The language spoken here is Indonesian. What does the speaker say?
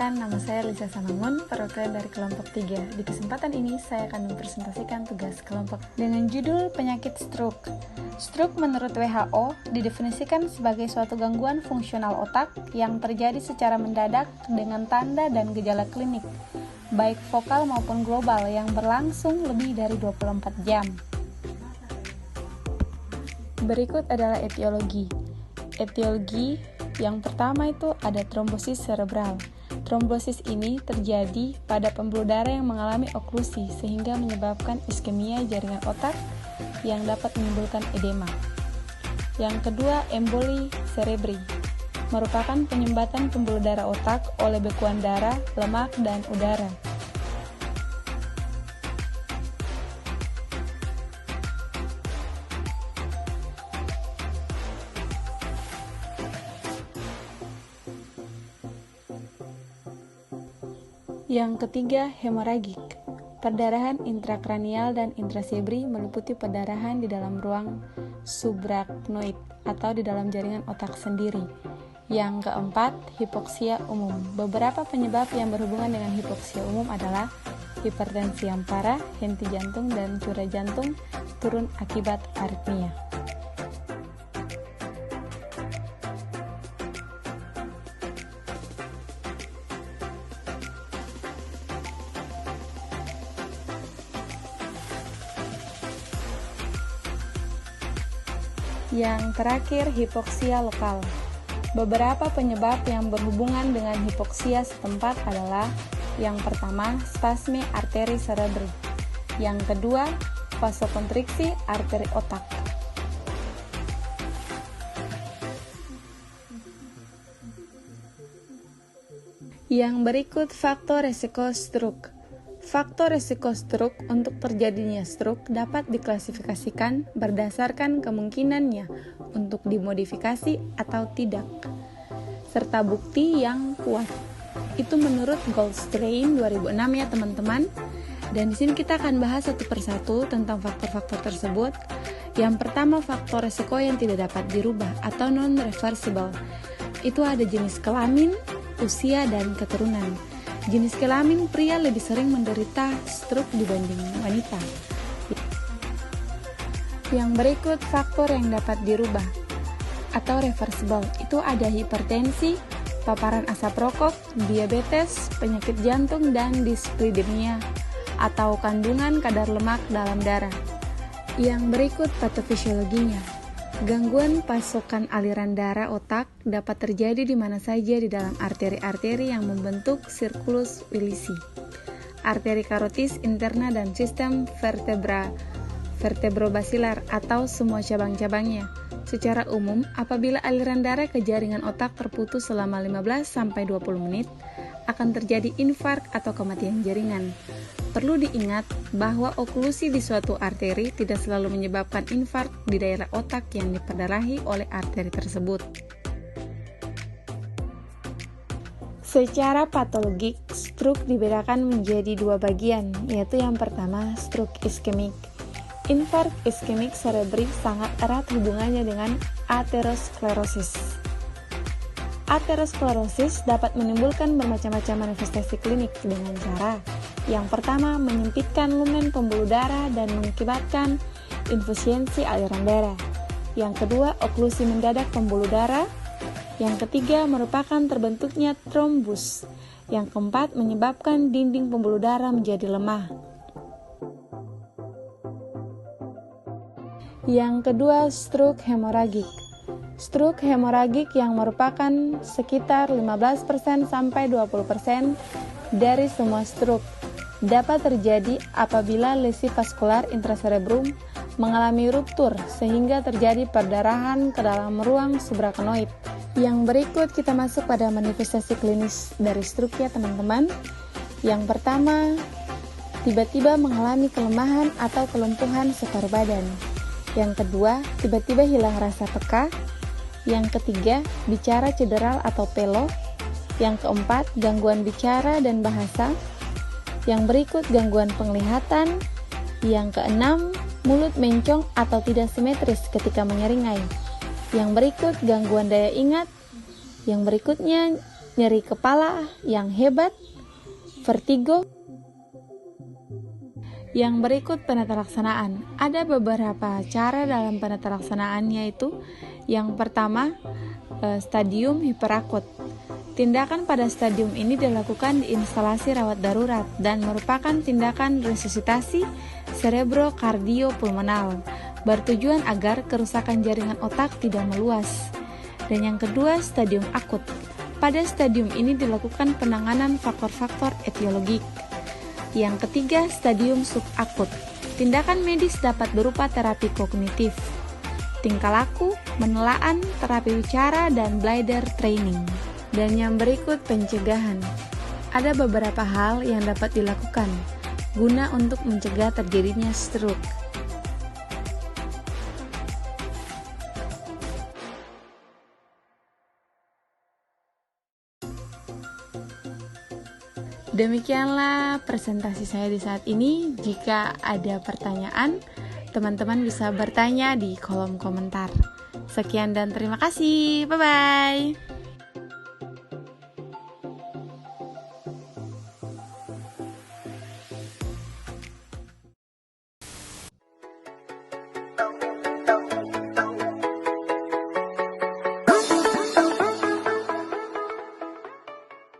Perkenalkan, nama saya Lisa Samangun, perwakilan dari kelompok 3. Di kesempatan ini, saya akan mempresentasikan tugas kelompok dengan judul penyakit stroke. Stroke menurut WHO didefinisikan sebagai suatu gangguan fungsional otak yang terjadi secara mendadak dengan tanda dan gejala klinik, baik vokal maupun global yang berlangsung lebih dari 24 jam. Berikut adalah etiologi. Etiologi yang pertama itu ada trombosis cerebral. Trombosis ini terjadi pada pembuluh darah yang mengalami oklusi sehingga menyebabkan iskemia jaringan otak yang dapat menimbulkan edema. Yang kedua, emboli cerebri, merupakan penyumbatan pembuluh darah otak oleh bekuan darah, lemak, dan udara. Yang ketiga, hemoragik. Perdarahan intrakranial dan intracerebri meliputi perdarahan di dalam ruang subarachnoid atau di dalam jaringan otak sendiri. Yang keempat, hipoksia umum. Beberapa penyebab yang berhubungan dengan hipoksia umum adalah hipertensi yang parah, henti jantung, dan curah jantung turun akibat aritmia. Yang terakhir, hipoksia lokal. Beberapa penyebab yang berhubungan dengan hipoksia setempat adalah: yang pertama, spasme arteri cerebri. Yang kedua, vasokonstriksi arteri otak. Yang berikut faktor resiko stroke. Faktor risiko stroke untuk terjadinya stroke dapat diklasifikasikan berdasarkan kemungkinannya untuk dimodifikasi atau tidak, serta bukti yang kuat. Itu menurut Goldstein 2006 ya teman-teman. Dan di sini kita akan bahas satu persatu tentang faktor-faktor tersebut. Yang pertama, faktor risiko yang tidak dapat dirubah atau non-reversible. Itu ada jenis kelamin, usia, dan keturunan. Jenis kelamin, pria lebih sering menderita stroke dibanding wanita. Yang berikut faktor yang dapat dirubah atau reversible, itu ada hipertensi, paparan asap rokok, diabetes, penyakit jantung, dan dislipidemia atau kandungan kadar lemak dalam darah. Yang berikut patofisiologinya. Gangguan pasokan aliran darah otak dapat terjadi di mana saja di dalam arteri-arteri yang membentuk sirkulus wilisi, arteri karotis interna, dan sistem vertebrobasilar atau semua cabang-cabangnya. Secara umum, apabila aliran darah ke jaringan otak terputus selama 15-20 menit, akan terjadi infark atau kematian jaringan. Perlu diingat bahwa oklusi di suatu arteri tidak selalu menyebabkan infark di daerah otak yang diperdarahi oleh arteri tersebut. Secara patologik, stroke dibedakan menjadi dua bagian, yaitu yang pertama, stroke iskemik. Infark iskemik cerebri sangat erat hubungannya dengan aterosklerosis. Aterosklerosis dapat menimbulkan bermacam-macam manifestasi klinik dengan cara: yang pertama, menyempitkan lumen pembuluh darah dan mengakibatkan infisiensi aliran darah. Yang kedua, oklusi mendadak pembuluh darah. Yang ketiga, merupakan terbentuknya trombus. Yang keempat, menyebabkan dinding pembuluh darah menjadi lemah. Yang kedua, stroke hemoragik. Stroke hemoragik yang merupakan sekitar 15% sampai 20% dari semua stroke dapat terjadi apabila lesi vaskular intracerebrum mengalami ruptur sehingga terjadi perdarahan ke dalam ruang subarachnoid. Yang berikut kita masuk pada manifestasi klinis dari stroke ya teman-teman. Yang pertama, tiba-tiba mengalami kelemahan atau kelumpuhan separuh badan. Yang kedua, tiba-tiba hilang rasa peka. Yang ketiga, bicara cederal atau pelo. Yang keempat, gangguan bicara dan bahasa. Yang berikut, gangguan penglihatan. Yang keenam, mulut mencong atau tidak simetris ketika menyeringai. Yang berikut, gangguan daya ingat. Yang berikutnya, nyeri kepala yang hebat, vertigo. Yang berikut penata laksanaan. Ada beberapa cara dalam penata laksanaan, yaitu yang pertama, stadium hiperakut. Tindakan pada stadium ini dilakukan di instalasi rawat darurat dan merupakan tindakan resusitasi cerebrocardiopulmonal, bertujuan agar kerusakan jaringan otak tidak meluas. Dan yang kedua, stadium akut. Pada stadium ini dilakukan penanganan faktor-faktor etiologik. Yang ketiga, stadium subakut. Tindakan medis dapat berupa terapi kognitif, tingkah laku, menelaan, terapi bicara, dan bladder training. Dan yang berikut pencegahan. Ada beberapa hal yang dapat dilakukan guna untuk mencegah terjadinya stroke. Demikianlah presentasi saya di saat ini. Jika ada pertanyaan, teman-teman bisa bertanya di kolom komentar. Sekian dan terima kasih. Bye-bye.